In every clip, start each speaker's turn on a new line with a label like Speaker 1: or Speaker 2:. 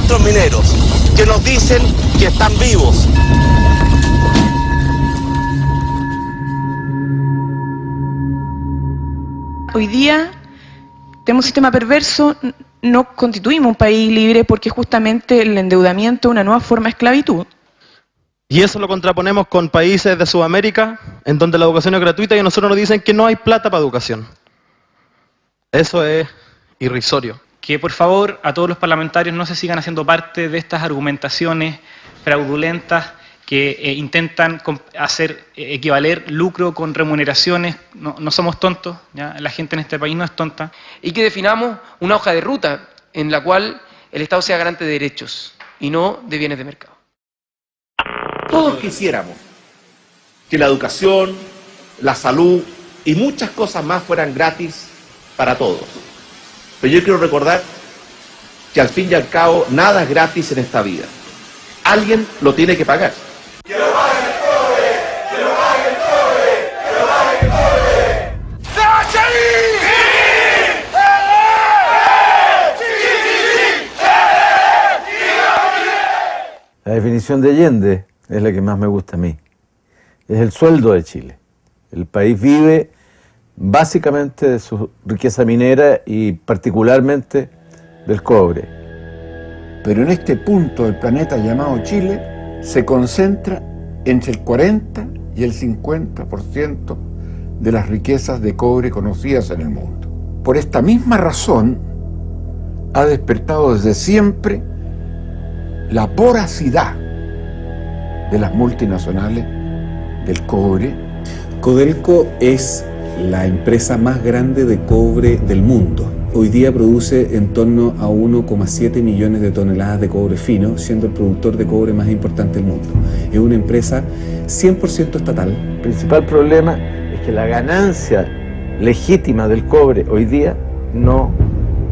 Speaker 1: nuestros mineros, que nos dicen que están vivos.
Speaker 2: Hoy día tenemos un sistema perverso, no constituimos un país libre porque justamente el endeudamiento es una nueva forma de esclavitud.
Speaker 3: Y eso lo contraponemos con países de Sudamérica, en donde la educación es gratuita y a nosotros nos dicen que no hay plata para educación. Eso es irrisorio.
Speaker 4: Que por favor a todos los parlamentarios no se sigan haciendo parte de estas argumentaciones fraudulentas que intentan hacer equivaler lucro con remuneraciones. No somos tontos, ¿ya? La gente en este país no es tonta.
Speaker 5: Y que definamos una hoja de ruta en la cual el Estado sea garante de derechos y no de bienes de mercado.
Speaker 6: Todos quisiéramos que la educación, la salud y muchas cosas más fueran gratis para todos. Pero yo quiero recordar que al fin y al cabo nada es gratis en esta vida. Alguien lo tiene que pagar.
Speaker 7: ¡Que lo pague el pobre! ¡Que lo pague el pobre! ¡Que lo pague el pobre! ¡Se va a salir!
Speaker 8: La definición de Allende es la que más me gusta a mí. Es el sueldo de Chile. El país vive básicamente de su riqueza minera y particularmente del cobre.
Speaker 9: Pero en este punto del planeta llamado Chile se concentra entre el 40 y el 50% de las riquezas de cobre conocidas en el mundo. Por esta misma razón ha despertado desde siempre la voracidad de las multinacionales del cobre.
Speaker 10: Codelco es la empresa más grande de cobre del mundo. Hoy día produce en torno a 1,7 millones de toneladas de cobre fino, siendo el productor de cobre más importante del mundo. Es una empresa 100% estatal.
Speaker 8: El principal problema es que la ganancia legítima del cobre hoy día no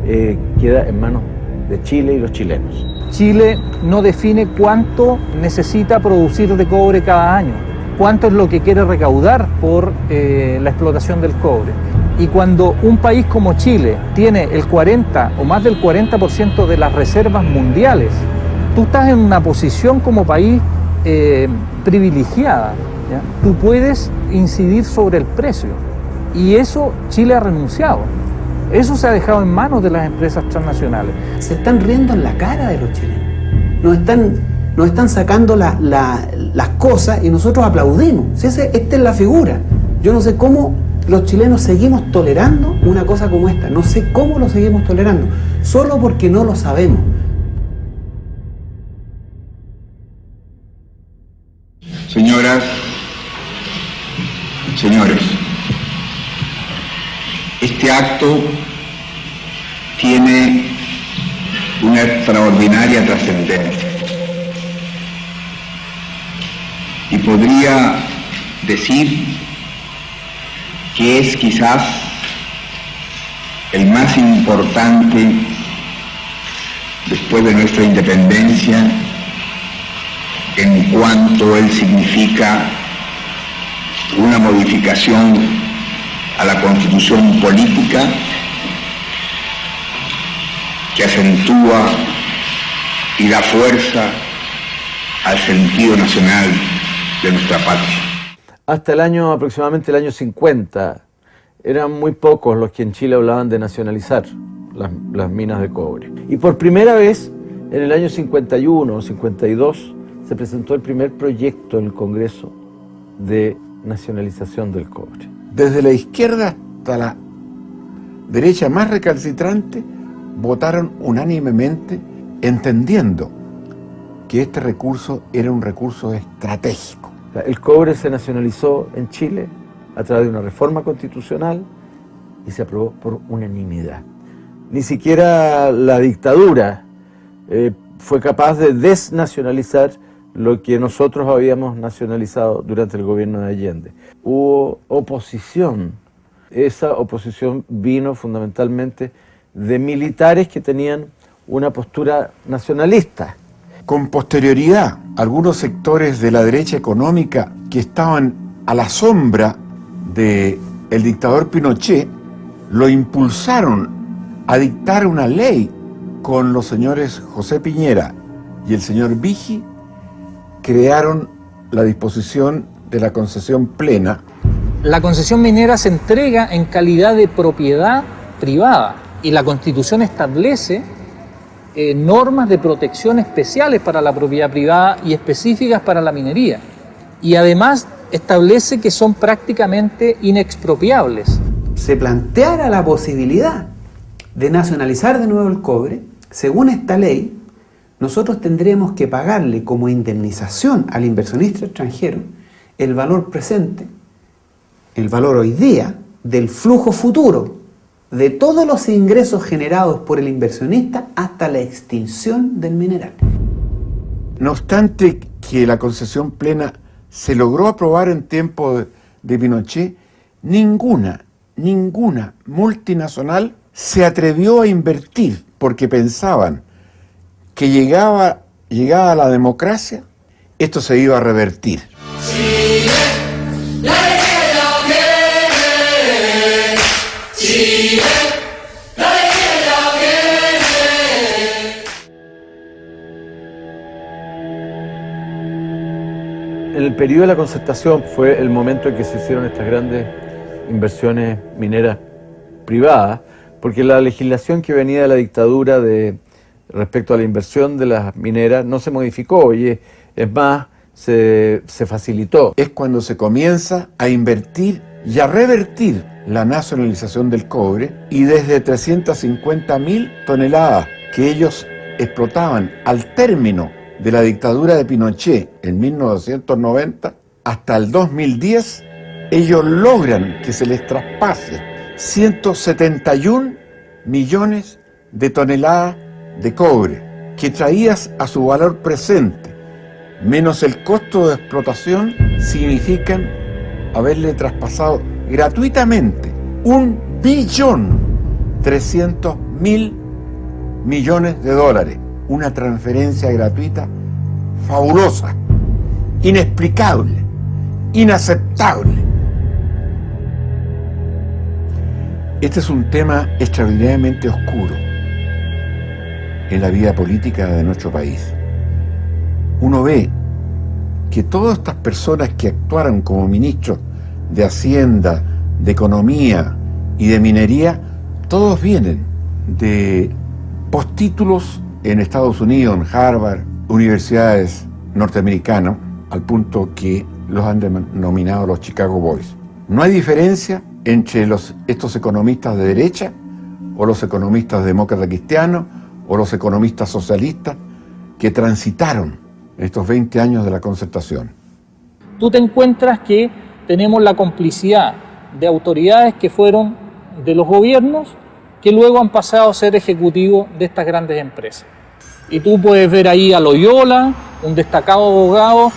Speaker 8: queda en manos de Chile y los chilenos.
Speaker 11: Chile no define cuánto necesita producir de cobre cada año, cuánto es lo que quiere recaudar por la explotación del cobre. Y cuando un país como Chile tiene el 40 o más del 40% de las reservas mundiales, tú estás en una posición como país privilegiada, ¿ya? Tú puedes incidir sobre el precio y eso Chile ha renunciado. Eso se ha dejado en manos de las empresas transnacionales.
Speaker 12: Se están riendo en la cara de los chilenos. Nos están sacando las cosas y nosotros aplaudimos. Esta es la figura. Yo no sé cómo los chilenos seguimos tolerando una cosa como esta. No sé cómo lo seguimos tolerando. Solo porque no lo sabemos.
Speaker 13: Señoras, señores, este acto tiene una extraordinaria trascendencia y podría decir que es quizás el más importante después de nuestra independencia en cuanto él significa una modificación a la Constitución política que acentúa y da fuerza al sentido nacional de nuestra patria.
Speaker 8: Hasta aproximadamente el año 50, eran muy pocos los que en Chile hablaban de nacionalizar las minas de cobre. Y por primera vez, en el año 51 o 52, se presentó el primer proyecto en el Congreso de nacionalización del cobre.
Speaker 9: Desde la izquierda hasta la derecha más recalcitrante, votaron unánimemente entendiendo que este recurso era un recurso estratégico.
Speaker 8: El cobre se nacionalizó en Chile a través de una reforma constitucional y se aprobó por unanimidad. Ni siquiera la dictadura fue capaz de desnacionalizar lo que nosotros habíamos nacionalizado durante el gobierno de Allende. Hubo oposición. Esa oposición vino fundamentalmente de militares que tenían una postura nacionalista.
Speaker 9: Con posterioridad, algunos sectores de la derecha económica que estaban a la sombra del dictador Pinochet lo impulsaron a dictar una ley con los señores José Piñera y el señor Vigi, crearon la disposición de la concesión plena.
Speaker 11: La concesión minera se entrega en calidad de propiedad privada y la Constitución establece normas de protección especiales para la propiedad privada y específicas para la minería. Y además establece que son prácticamente inexpropiables.
Speaker 12: Se planteara la posibilidad de nacionalizar de nuevo el cobre, según esta ley, nosotros tendríamos que pagarle como indemnización al inversionista extranjero el valor presente, el valor hoy día del flujo futuro de todos los ingresos generados por el inversionista hasta la extinción del mineral.
Speaker 9: No obstante que la concesión plena se logró aprobar en tiempo de Pinochet, ninguna multinacional se atrevió a invertir porque pensaban que llegada la democracia, esto se iba a revertir.
Speaker 8: El periodo de la concertación fue el momento en que se hicieron estas grandes inversiones mineras privadas, porque la legislación que venía de la dictadura respecto a la inversión de las mineras no se modificó y es más, se facilitó.
Speaker 9: Es cuando se comienza a invertir y a revertir la nacionalización del cobre, y desde 350.000 toneladas que ellos explotaban al término de la dictadura de Pinochet en 1990 hasta el 2010, ellos logran que se les traspase 171 millones de toneladas de cobre, que traídas a su valor presente, menos el costo de explotación, significan haberle traspasado gratuitamente 1.300.000 millones de dólares. Una transferencia gratuita fabulosa, inexplicable, inaceptable. Este es un tema extraordinariamente oscuro en la vida política de nuestro país. Uno ve que todas estas personas que actuaron como ministros de Hacienda, de Economía y de Minería, todos vienen de postítulos en Estados Unidos, en Harvard, universidades norteamericanas, al punto que los han denominado los Chicago Boys. No hay diferencia entre estos economistas de derecha, o los economistas demócratas cristianos, o los economistas socialistas que transitaron estos 20 años de la concertación.
Speaker 11: Tú te encuentras que tenemos la complicidad de autoridades que fueron de los gobiernos, que luego han pasado a ser ejecutivos de estas grandes empresas. Y tú puedes ver ahí a Loyola, un destacado abogado,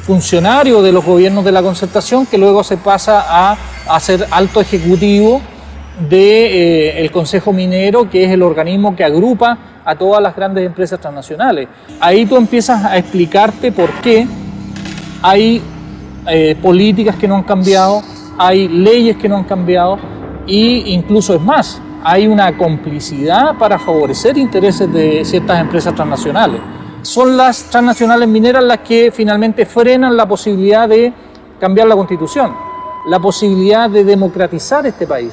Speaker 11: funcionario de los gobiernos de la concertación, que luego se pasa a ser alto ejecutivo del Consejo Minero, que es el organismo que agrupa a todas las grandes empresas transnacionales. Ahí tú empiezas a explicarte por qué hay políticas que no han cambiado, hay leyes que no han cambiado, e incluso es más, hay una complicidad para favorecer intereses de ciertas empresas transnacionales. Son las transnacionales mineras las que finalmente frenan la posibilidad de cambiar la Constitución, la posibilidad de democratizar este país,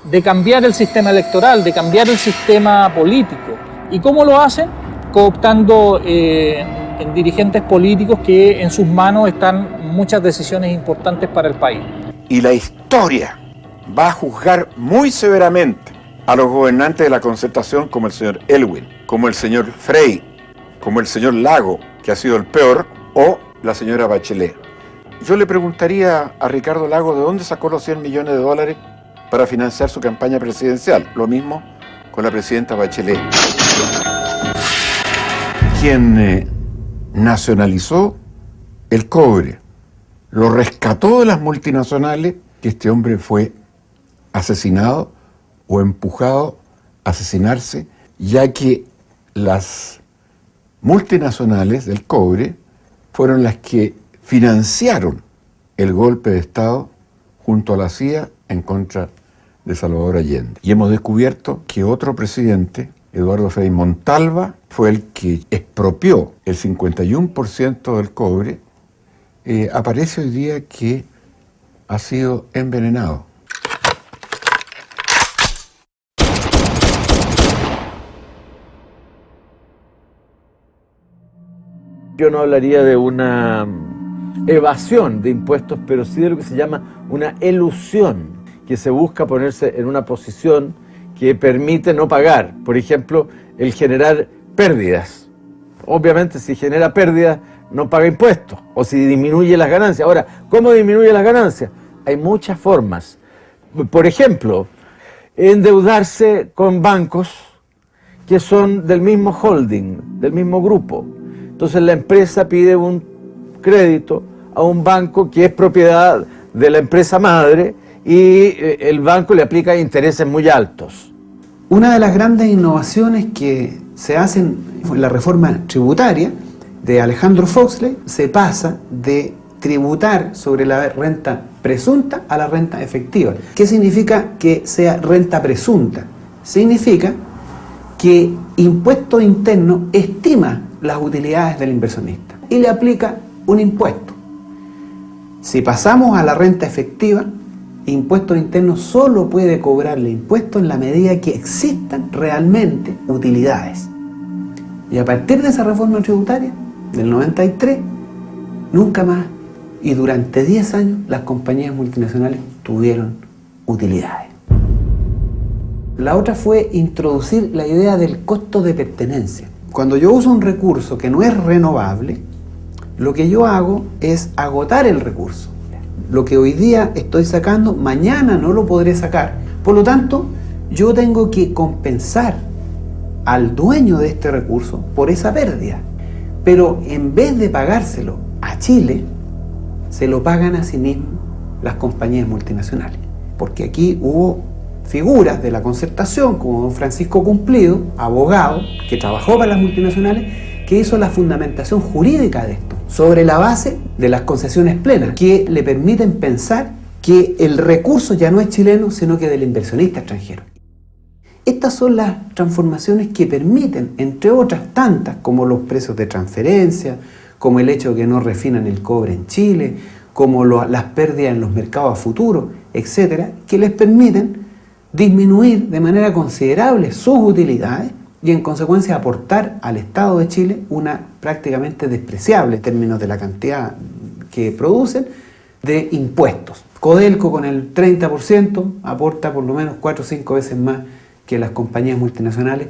Speaker 11: de cambiar el sistema electoral, de cambiar el sistema político. ¿Y cómo lo hacen? Cooptando en dirigentes políticos que en sus manos están muchas decisiones importantes para el país.
Speaker 9: Y la historia va a juzgar muy severamente a los gobernantes de la concertación, como el señor Elwin, como el señor Frey, como el señor Lago, que ha sido el peor, o la señora Bachelet. Yo le preguntaría a Ricardo Lago de dónde sacó los 100 millones de dólares para financiar su campaña presidencial. Lo mismo con la presidenta Bachelet, quien nacionalizó el cobre, lo rescató de las multinacionales, que este hombre fue asesinado o empujado a asesinarse, ya que las multinacionales del cobre fueron las que financiaron el golpe de Estado junto a la CIA en contra de Salvador Allende. Y hemos descubierto que otro presidente Eduardo Frei Montalva fue el que expropió el 51% del cobre, aparece hoy día que ha sido envenenado.
Speaker 8: Yo no hablaría de una evasión de impuestos, pero sí de lo que se llama una elusión, que se busca ponerse en una posición que permite no pagar. Por ejemplo, el generar pérdidas. Obviamente, si genera pérdidas, no paga impuestos, o si disminuye las ganancias. Ahora, ¿cómo disminuye las ganancias? Hay muchas formas. Por ejemplo, endeudarse con bancos que son del mismo holding, del mismo grupo. Entonces la empresa pide un crédito a un banco que es propiedad de la empresa madre y el banco le aplica intereses muy altos.
Speaker 12: Una de las grandes innovaciones que se hacen en la reforma tributaria de Alejandro Foxley, se pasa de tributar sobre la renta presunta a la renta efectiva. ¿Qué significa que sea renta presunta? Significa que Impuesto Interno estima las utilidades del inversionista y le aplica un impuesto. Si pasamos a la renta efectiva, Impuesto Interno solo puede cobrarle impuestos en la medida que existan realmente utilidades. Y a partir de esa reforma tributaria del 93, nunca más, y durante 10 años, las compañías multinacionales tuvieron utilidades. La otra fue introducir la idea del costo de pertenencia. Cuando yo uso un recurso que no es renovable, lo que yo hago es agotar el recurso. Lo que hoy día estoy sacando, mañana no lo podré sacar. Por lo tanto, yo tengo que compensar al dueño de este recurso por esa pérdida. Pero en vez de pagárselo a Chile, se lo pagan a sí mismos las compañías multinacionales. Porque aquí hubo figuras de la concertación, como don Francisco Cumplido, abogado, que trabajó para las multinacionales, que hizo la fundamentación jurídica de esto, sobre la base de las concesiones plenas, que le permiten pensar que el recurso ya no es chileno, sino que del inversionista extranjero. Estas son las transformaciones que permiten, entre otras tantas, como los precios de transferencia, como el hecho de que no refinan el cobre en Chile, como las pérdidas en los mercados a futuro, etcétera, que les permiten disminuir de manera considerable sus utilidades y en consecuencia aportar al Estado de Chile una prácticamente despreciable en términos de la cantidad que producen de impuestos. Codelco con el 30% aporta por lo menos 4 o 5 veces más que las compañías multinacionales.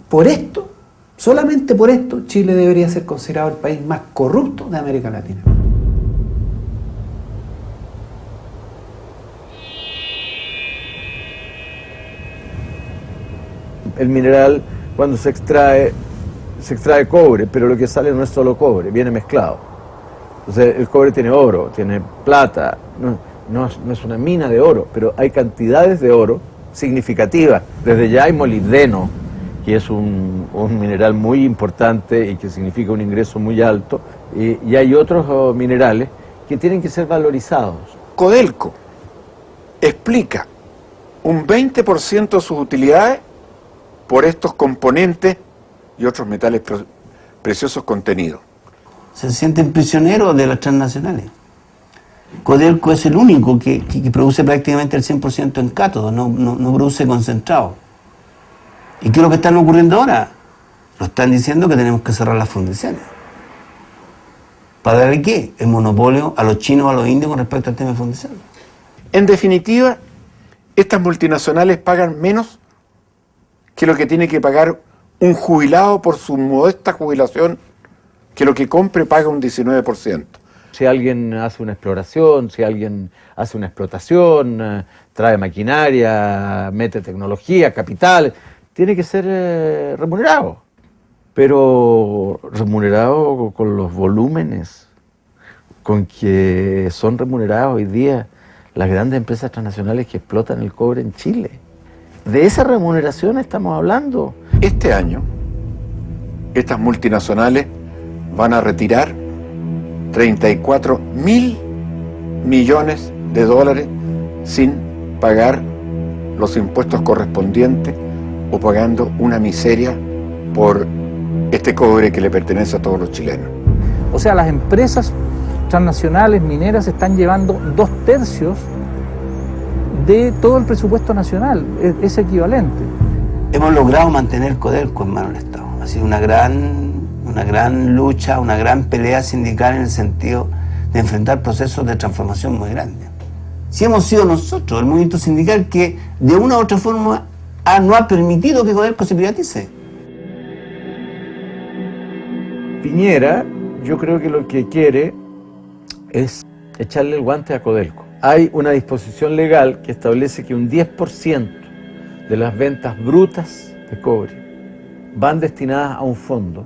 Speaker 12: Por esto, solamente por esto, Chile debería ser considerado el país más corrupto de América Latina.
Speaker 8: El mineral, cuando se extrae cobre, pero lo que sale no es solo cobre, viene mezclado. Entonces el cobre tiene oro, tiene plata, no es una mina de oro, pero hay cantidades de oro significativas. Desde ya hay molibdeno, que es un mineral muy importante y que significa un ingreso muy alto, y hay otros minerales que tienen que ser valorizados.
Speaker 9: Codelco explica un 20% de sus utilidades por estos componentes y otros metales preciosos contenidos.
Speaker 14: Se sienten prisioneros de las transnacionales. Codelco es el único que produce prácticamente el 100% en cátodo, no produce concentrado. ¿Y qué es lo que está ocurriendo ahora? Nos están diciendo que tenemos que cerrar las fundiciones. ¿Para darle qué? El monopolio a los chinos o a los indios con respecto al tema de fundiciones.
Speaker 9: En definitiva, estas multinacionales pagan menos que lo que tiene que pagar un jubilado por su modesta jubilación, que lo que compre paga un 19%.
Speaker 8: Si alguien hace una exploración, si alguien hace una explotación, trae maquinaria, mete tecnología, capital, tiene que ser remunerado. Pero remunerado con los volúmenes con que son remunerados hoy día las grandes empresas transnacionales que explotan el cobre en Chile. De esa remuneración estamos hablando.
Speaker 9: Este año, estas multinacionales van a retirar 34.000 millones de dólares sin pagar los impuestos correspondientes o pagando una miseria por este cobre que le pertenece a todos los chilenos.
Speaker 11: O sea, las empresas transnacionales mineras están llevando 2/3 de todo el presupuesto nacional, es equivalente.
Speaker 14: Hemos logrado mantener Codelco en manos del Estado. Ha sido una gran lucha, una gran pelea sindical en el sentido de enfrentar procesos de transformación muy grandes. Si hemos sido nosotros, el movimiento sindical, que de una u otra forma no ha permitido que Codelco se privatice.
Speaker 8: Piñera, yo creo que lo que quiere es echarle el guante a Codelco. Hay una disposición legal que establece que un 10% de las ventas brutas de cobre van destinadas a un fondo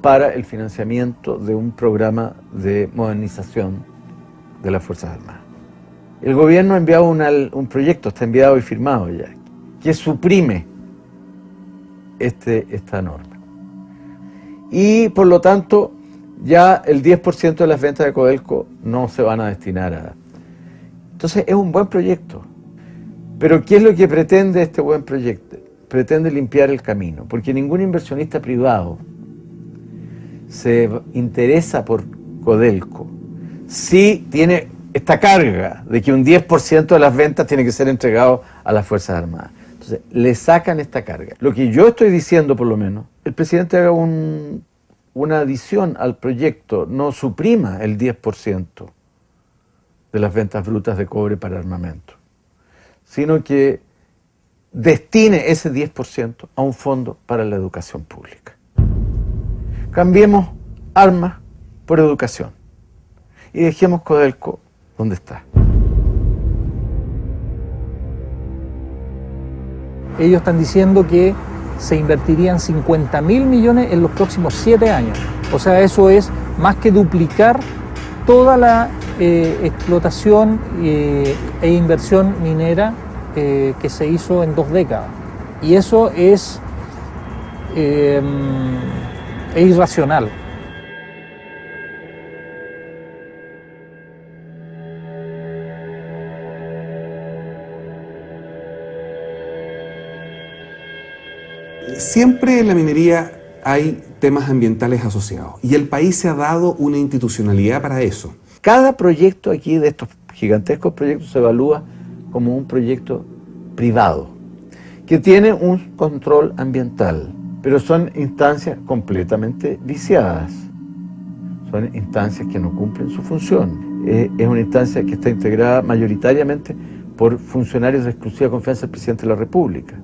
Speaker 8: para el financiamiento de un programa de modernización de las Fuerzas Armadas. El gobierno ha enviado un proyecto, está enviado y firmado ya, que suprime esta norma. Y por lo tanto, ya el 10% de las ventas de Codelco no se van a destinar a... Entonces es un buen proyecto. Pero ¿qué es lo que pretende este buen proyecto? Pretende limpiar el camino, porque ningún inversionista privado se interesa por Codelco si tiene esta carga de que un 10% de las ventas tiene que ser entregado a las Fuerzas Armadas. Entonces, le sacan esta carga. Lo que yo estoy diciendo, por lo menos, el presidente haga una adición al proyecto, no suprima el 10% de las ventas brutas de cobre para armamento, sino que destine ese 10% a un fondo para la educación pública. Cambiemos armas por educación y dejemos Codelco donde está.
Speaker 11: Ellos están diciendo que se invertirían 50.000 millones en los próximos 7 años. O sea, eso es más que duplicar toda la explotación e inversión minera que se hizo en 2 décadas. Y eso es irracional.
Speaker 10: Siempre en la minería hay temas ambientales asociados y el país se ha dado una institucionalidad para eso.
Speaker 8: Cada proyecto aquí de estos gigantescos proyectos se evalúa como un proyecto privado, que tiene un control ambiental, pero son instancias completamente viciadas. Son instancias que no cumplen su función. Es una instancia que está integrada mayoritariamente por funcionarios de exclusiva confianza del presidente de la República.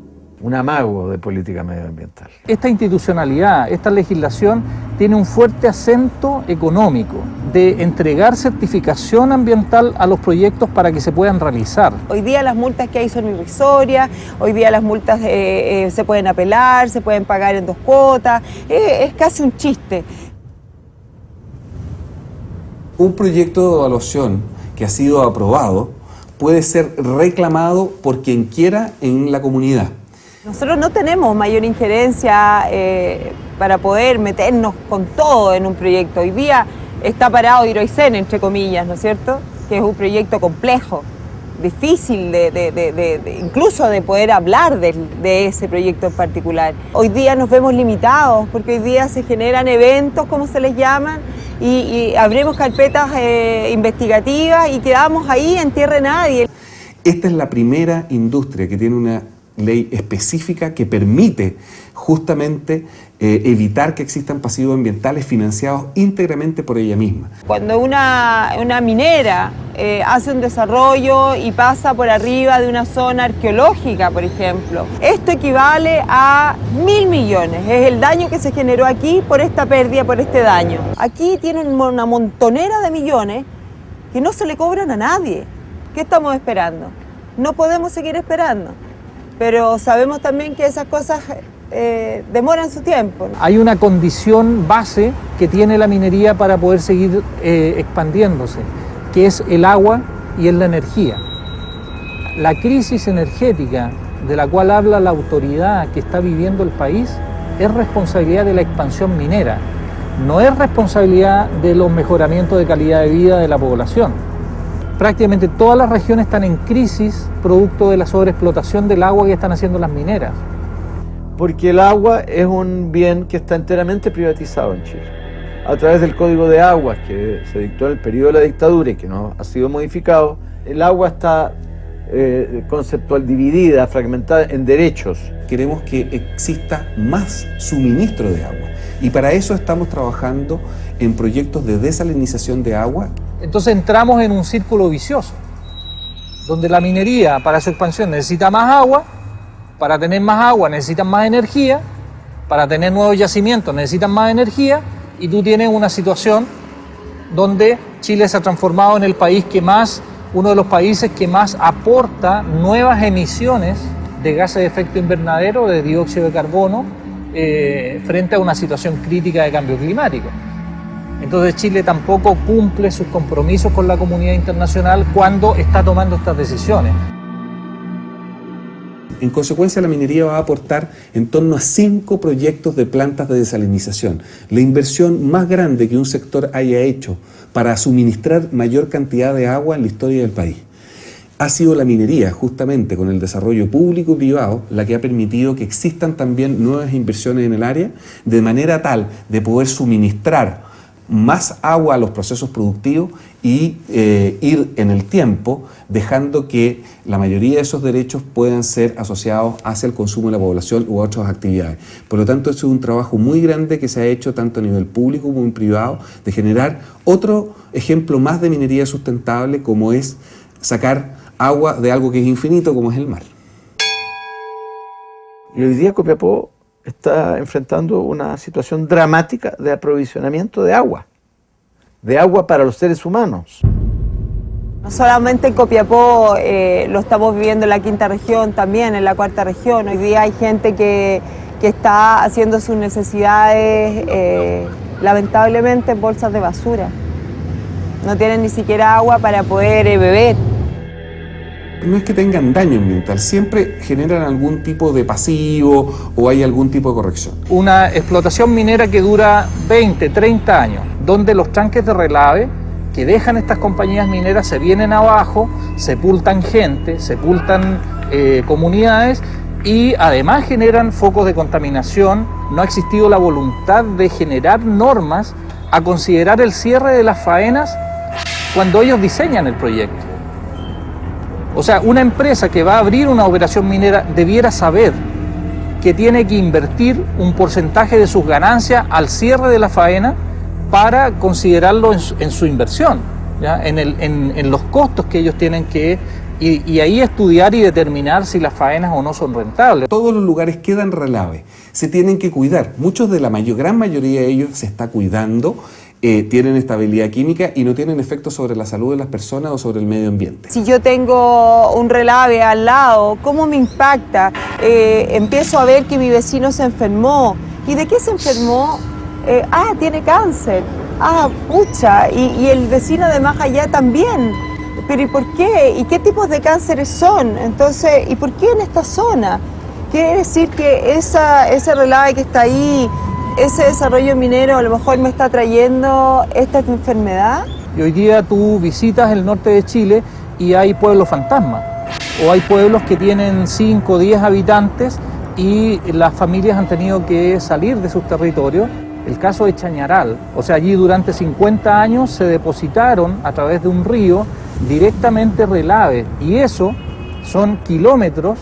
Speaker 8: Un amago de política medioambiental.
Speaker 11: Esta institucionalidad, esta legislación tiene un fuerte acento económico de entregar certificación ambiental a los proyectos para que se puedan realizar.
Speaker 15: Hoy día las multas que hay son irrisorias, hoy día las multas se pueden apelar, se pueden pagar en 2 cuotas, es casi un chiste.
Speaker 10: Un proyecto de evaluación que ha sido aprobado puede ser reclamado por quien quiera en la comunidad.
Speaker 15: Nosotros no tenemos mayor injerencia para poder meternos con todo en un proyecto. Hoy día está parado Hidroicén, entre comillas, ¿no es cierto? Que es un proyecto complejo, difícil incluso de poder hablar de ese proyecto en particular. Hoy día nos vemos limitados porque hoy día se generan eventos, como se les llaman, y abrimos carpetas investigativas y quedamos ahí en tierra de nadie.
Speaker 10: Esta es la primera industria que tiene una ley específica que permite justamente evitar que existan pasivos ambientales financiados íntegramente por ella misma.
Speaker 15: Cuando una minera hace un desarrollo y pasa por arriba de una zona arqueológica, por ejemplo, esto equivale a 1.000 millones. Es el daño que se generó aquí por esta pérdida, por este daño. Aquí tienen una montonera de millones que no se le cobran a nadie. ¿Qué estamos esperando? No podemos seguir esperando. Pero sabemos también que esas cosas demoran su tiempo, ¿no?
Speaker 11: Hay una condición base que tiene la minería para poder seguir expandiéndose, que es el agua y es la energía. La crisis energética de la cual habla la autoridad que está viviendo el país es responsabilidad de la expansión minera, no es responsabilidad de los mejoramientos de calidad de vida de la población. Prácticamente todas las regiones están en crisis producto de la sobreexplotación del agua que están haciendo las mineras.
Speaker 8: porque el agua es un bien que está enteramente privatizado en Chile. A través del Código de Aguas que se dictó en el periodo de la dictadura y que no ha sido modificado, el agua está conceptual dividida, fragmentada en derechos.
Speaker 10: Queremos que exista más suministro de agua y para eso estamos trabajando en proyectos de desalinización de agua.
Speaker 11: Entonces entramos en un círculo vicioso, donde la minería para su expansión necesita más agua, para tener más agua necesitan más energía, para tener nuevos yacimientos necesitan más energía, y tú tienes una situación donde Chile se ha transformado en el país que más, uno de los países que más aporta nuevas emisiones de gases de efecto invernadero, de dióxido de carbono, frente a una situación crítica de cambio climático. Entonces Chile tampoco cumple sus compromisos con la comunidad internacional cuando está tomando estas decisiones.
Speaker 10: En consecuencia, la minería va a aportar en torno a 5 proyectos de plantas de desalinización. La inversión más grande que un sector haya hecho para suministrar mayor cantidad de agua en la historia del país. Ha sido la minería, justamente con el desarrollo público y privado, la que ha permitido que existan también nuevas inversiones en el área, de manera tal de poder suministrar más agua a los procesos productivos y ir en el tiempo dejando que la mayoría de esos derechos puedan ser asociados hacia el consumo de la población u otras actividades. Por lo tanto, eso es un trabajo muy grande que se ha hecho tanto a nivel público como en privado, de generar otro ejemplo más de minería sustentable, como es sacar agua de algo que es infinito, como es el mar.
Speaker 8: Y hoy día Copiapó está enfrentando una situación dramática de aprovisionamiento de agua para los seres humanos.
Speaker 15: No solamente en Copiapó, lo estamos viviendo en la quinta región, también en la cuarta región. Hoy día hay gente que está haciendo sus necesidades, lamentablemente, en bolsas de basura. No tienen ni siquiera agua para poder beber.
Speaker 10: No es que tengan daño ambiental, siempre generan algún tipo de pasivo o hay algún tipo de corrección.
Speaker 11: Una explotación minera que dura 20, 30 años, donde los tanques de relave que dejan estas compañías mineras se vienen abajo, sepultan gente, sepultan comunidades y además generan focos de contaminación. No ha existido la voluntad de generar normas a considerar el cierre de las faenas cuando ellos diseñan el proyecto. O sea, una empresa que va a abrir una operación minera debiera saber que tiene que invertir un porcentaje de sus ganancias al cierre de la faena para considerarlo en su inversión, ¿ya? En los costos que ellos tienen que y ahí estudiar y determinar si las faenas o no son rentables.
Speaker 10: Todos los lugares quedan relave, se tienen que cuidar. Muchos de la gran mayoría de ellos se está cuidando, tienen estabilidad química y no tienen efectos sobre la salud de las personas o sobre el medio ambiente.
Speaker 15: Si yo tengo un relave al lado, ¿cómo me impacta? Empiezo a ver que mi vecino se enfermó. ¿Y de qué se enfermó? Tiene cáncer. Pucha, y el vecino de más allá también. ¿Pero y por qué? ¿Y qué tipos de cánceres son? Entonces, ¿y por qué en esta zona? Quiere decir que ese relave que está ahí, ese desarrollo minero a lo mejor me está trayendo esta enfermedad.
Speaker 11: Y hoy día tú visitas el norte de Chile y hay pueblos fantasmas, o hay pueblos que tienen 5 o 10 habitantes y las familias han tenido que salir de sus territorios. El caso de Chañaral, o sea, allí durante 50 años se depositaron a través de un río directamente relaves, y eso son kilómetros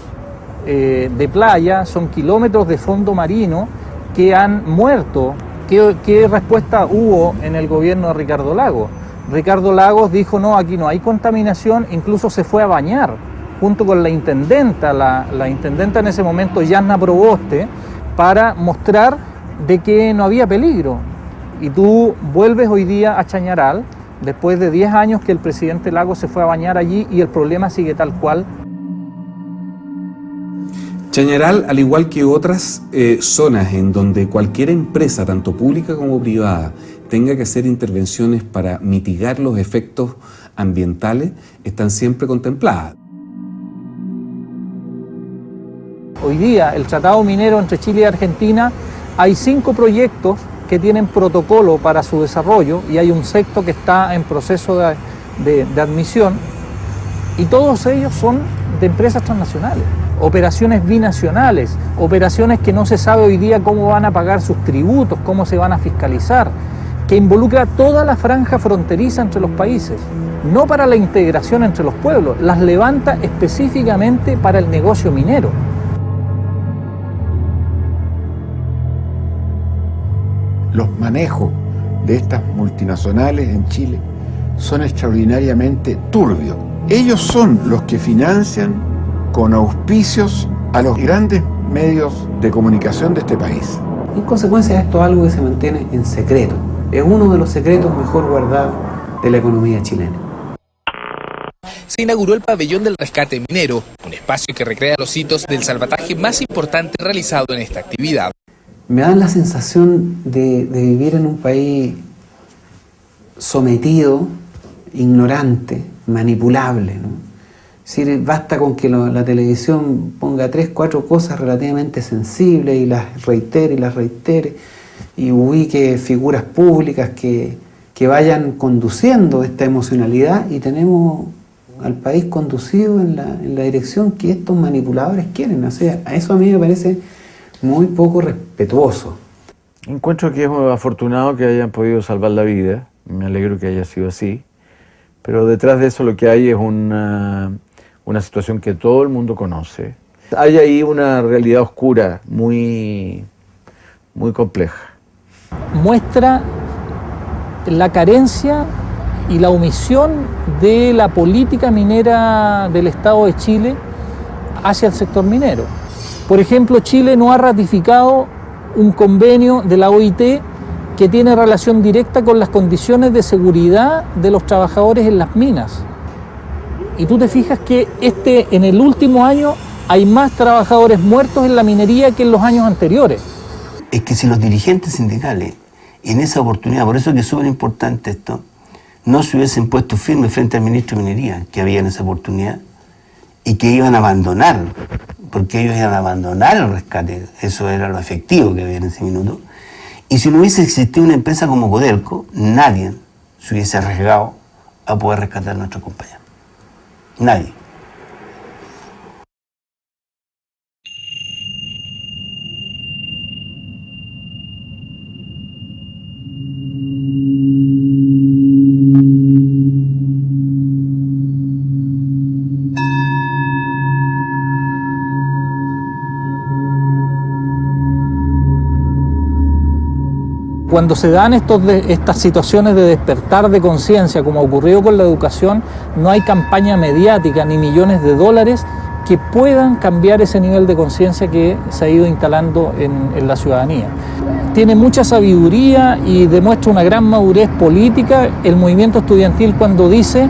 Speaker 11: de playa, son kilómetros de fondo marino que han muerto. ¿Qué respuesta hubo en el gobierno de Ricardo Lagos? Ricardo Lagos dijo, no, aquí no hay contaminación, incluso se fue a bañar junto con la intendenta, la intendenta en ese momento, Yasna Proboste, para mostrar de que no había peligro. Y tú vuelves hoy día a Chañaral, después de 10 años que el presidente Lagos se fue a bañar allí y el problema sigue tal cual.
Speaker 10: Chañaral, al igual que otras zonas en donde cualquier empresa, tanto pública como privada, tenga que hacer intervenciones para mitigar los efectos ambientales, están siempre contempladas.
Speaker 11: Hoy día, el tratado minero entre Chile y Argentina, hay 5 proyectos que tienen protocolo para su desarrollo y hay un sexto que está en proceso de admisión, y todos ellos son de empresas transnacionales, operaciones binacionales, operaciones que no se sabe hoy día cómo van a pagar sus tributos, cómo se van a fiscalizar, que involucra toda la franja fronteriza entre los países, no para la integración entre los pueblos, las levanta específicamente para el negocio minero.
Speaker 9: Los manejos de estas multinacionales en Chile son extraordinariamente turbios. Ellos son los que financian con auspicios a los grandes medios de comunicación de este país.
Speaker 12: En consecuencia, esto es algo que se mantiene en secreto. Es uno de los secretos mejor guardados de la economía chilena.
Speaker 16: Se inauguró el Pabellón del Rescate Minero, un espacio que recrea los hitos del salvataje más importante realizado en esta actividad.
Speaker 12: Me da la sensación de vivir en un país sometido, ignorante, manipulable, ¿no? Es decir, basta con que la televisión ponga 3, 4 cosas relativamente sensibles y las reitere y ubique figuras públicas que vayan conduciendo esta emocionalidad y tenemos al país conducido en la dirección que estos manipuladores quieren. O sea, a eso a mí me parece muy poco respetuoso.
Speaker 8: Encuentro que es afortunado que hayan podido salvar la vida, me alegro que haya sido así, pero detrás de eso lo que hay es una situación que todo el mundo conoce. Hay ahí una realidad oscura muy compleja.
Speaker 11: Muestra la carencia y la omisión de la política minera del Estado de Chile hacia el sector minero. Por ejemplo, Chile no ha ratificado un convenio de la OIT que tiene relación directa con las condiciones de seguridad de los trabajadores en las minas. Y tú te fijas que en el último año hay más trabajadores muertos en la minería que en los años anteriores.
Speaker 14: Es que si los dirigentes sindicales en esa oportunidad, por eso que es súper importante esto, no se hubiesen puesto firmes frente al ministro de Minería que había en esa oportunidad y que iban a abandonar, porque ellos iban a abandonar el rescate, eso era lo efectivo que había en ese minuto. Y si no hubiese existido una empresa como Codelco, nadie se hubiese arriesgado a poder rescatar a nuestros compañeros. Nadie.
Speaker 11: Cuando se dan estas situaciones de despertar de conciencia, como ocurrió con la educación, no hay campaña mediática ni millones de dólares que puedan cambiar ese nivel de conciencia que se ha ido instalando en la ciudadanía. Tiene mucha sabiduría y demuestra una gran madurez política el movimiento estudiantil cuando dice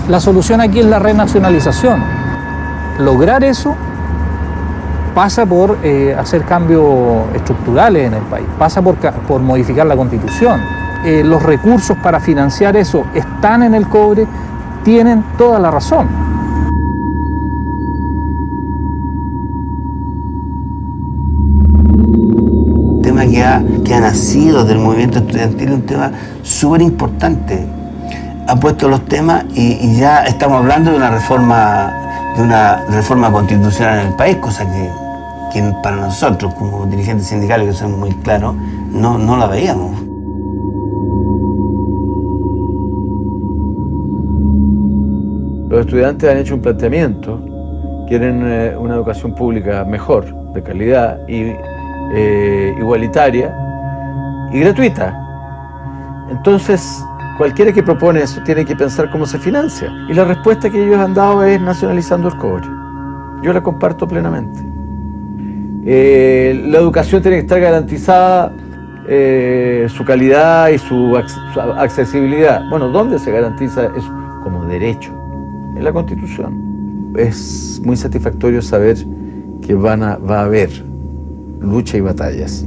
Speaker 11: la solución aquí es la renacionalización. Lograr eso pasa por hacer cambios estructurales en el país, pasa por modificar la Constitución. Los recursos para financiar eso están en el cobre, tienen toda la razón.
Speaker 14: El tema que ha nacido del movimiento estudiantil es un tema súper importante. Ha puesto los temas y ya estamos hablando de una reforma constitucional en el país, cosa que para nosotros, como dirigentes sindicales que somos muy claros, no la veíamos.
Speaker 8: Los estudiantes han hecho un planteamiento, quieren una educación pública mejor, de calidad, igualitaria y gratuita. Entonces, cualquiera que propone eso tiene que pensar cómo se financia. Y la respuesta que ellos han dado es nacionalizando el cobre. Yo la comparto plenamente. La educación tiene que estar garantizada, su calidad y su accesibilidad. Bueno, ¿dónde se garantiza eso? Como derecho, en la Constitución. Es muy satisfactorio saber que va a haber lucha y batallas.